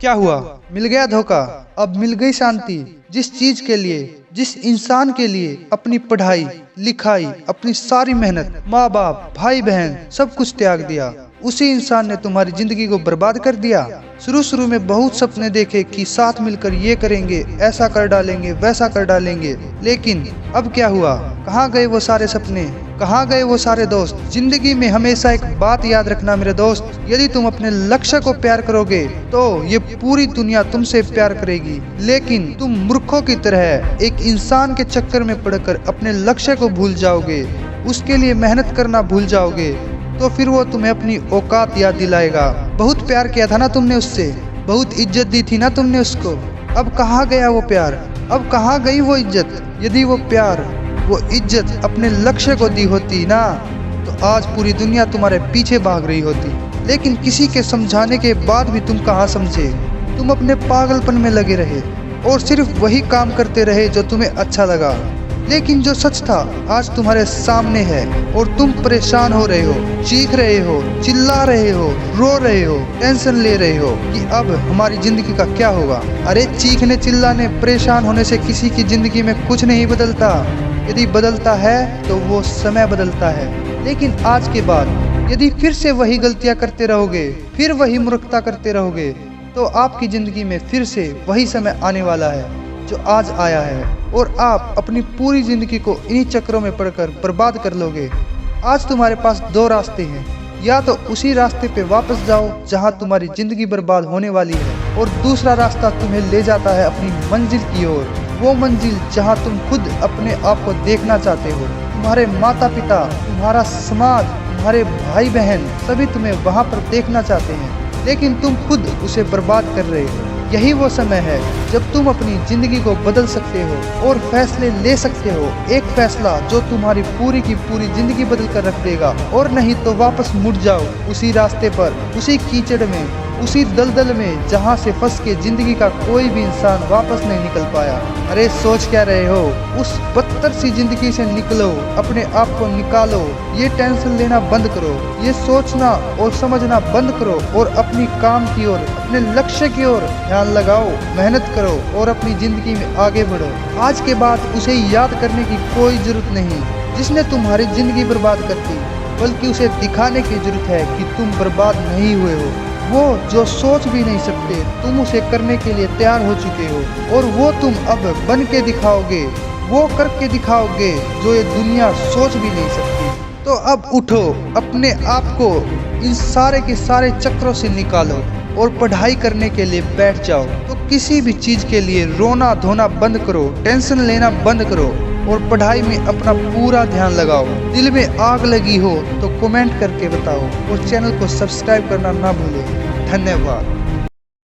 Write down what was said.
क्या हुआ? मिल गया धोखा? अब मिल गई शांति? जिस चीज के लिए, जिस इंसान के लिए अपनी पढ़ाई लिखाई, अपनी सारी मेहनत, माँ बाप, भाई बहन सब कुछ त्याग दिया, उसी इंसान ने तुम्हारी जिंदगी को बर्बाद कर दिया। शुरू में बहुत सपने देखे कि साथ मिलकर ये करेंगे, ऐसा कर डालेंगे, वैसा कर डालेंगे, लेकिन अब क्या हुआ? कहाँ गए वो सारे सपने? कहाँ गए वो सारे दोस्त? जिंदगी में हमेशा एक बात याद रखना मेरे दोस्त, यदि तुम अपने लक्ष्य को प्यार करोगे तो ये पूरी दुनिया तुमसे प्यार करेगी। लेकिन तुम मूर्खों की तरह एक इंसान के चक्कर में पड़कर अपने लक्ष्य को भूल जाओगे, उसके लिए मेहनत करना भूल जाओगे, तो फिर वो तुम्हें अपनी औकात याद दिलाएगा। बहुत प्यार किया था ना तुमने उससे, बहुत इज्जत दी थी ना तुमने उसको, अब कहाँ गया वो प्यार? अब कहाँ गई वो इज्जत? यदि वो प्यार, वो इज्जत अपने लक्ष्य को दी होती ना, तो आज पूरी दुनिया तुम्हारे पीछे भाग रही होती। लेकिन किसी के समझाने के बाद भी तुम कहाँ समझे? तुम अपने पागलपन में लगे रहे और सिर्फ वही काम करते रहे जो तुम्हें अच्छा लगा। लेकिन जो सच था आज तुम्हारे सामने है और तुम परेशान हो रहे हो, चीख रहे हो, चिल्ला रहे हो, रो रहे हो, टेंशन ले रहे हो कि अब हमारी जिंदगी का क्या होगा। अरे चीखने, चिल्लाने, परेशान होने से किसी की जिंदगी में कुछ नहीं बदलता। यदि बदलता है तो वो समय बदलता है। लेकिन आज के बाद यदि फिर से वही गलतियां करते रहोगे, फिर वही मूर्खता करते रहोगे, तो आपकी जिंदगी में फिर से वही समय आने वाला है जो आज आया है, और आप अपनी पूरी जिंदगी को इन्हीं चक्रों में पड़कर बर्बाद कर लोगे। आज तुम्हारे पास दो रास्ते हैं, या तो उसी रास्ते पे वापस जाओ जहां तुम्हारी जिंदगी बर्बाद होने वाली है, और दूसरा रास्ता तुम्हें ले जाता है अपनी मंजिल की ओर, वो मंजिल जहां तुम खुद अपने आप को देखना चाहते हो। तुम्हारे माता पिता, तुम्हारा समाज, तुम्हारे भाई बहन सभी तुम्हें वहां पर देखना चाहते हैं, लेकिन तुम खुद उसे बर्बाद कर रहे हो। यही वो समय है जब तुम अपनी जिंदगी को बदल सकते हो और फैसले ले सकते हो, एक फैसला जो तुम्हारी पूरी की पूरी जिंदगी बदल कर रख देगा। और नहीं तो वापस मुड़ जाओ उसी रास्ते पर, उसी कीचड़ में, उसी दलदल में जहां से फंस के जिंदगी का कोई भी इंसान वापस नहीं निकल पाया। अरे सोच क्या रहे हो? उस बदतर सी जिंदगी से निकलो, अपने आप को निकालो, ये टेंशन लेना बंद करो, ये सोचना और समझना बंद करो, और अपनी काम की ओर, अपने लक्ष्य की ओर ध्यान लगाओ, मेहनत करो और अपनी जिंदगी में आगे बढ़ो। आज के बाद उसे याद करने की कोई जरूरत नहीं जिसने तुम्हारी जिंदगी बर्बाद कर दी, बल्कि उसे दिखाने की जरूरत है कि तुम बर्बाद नहीं हुए हो। वो जो सोच भी नहीं सकते, तुम उसे करने के लिए तैयार हो चुके हो, और वो तुम अब बन के दिखाओगे, वो करके दिखाओगे जो ये दुनिया सोच भी नहीं सकती। तो अब उठो, अपने आप को इन सारे के सारे चक्रों से निकालो और पढ़ाई करने के लिए बैठ जाओ। तो किसी भी चीज के लिए रोना धोना बंद करो, टेंशन लेना बंद करो, और पढ़ाई में अपना पूरा ध्यान लगाओ। दिल में आग लगी हो तो कमेंट करके बताओ, और चैनल को सब्सक्राइब करना ना भूलें। धन्यवाद।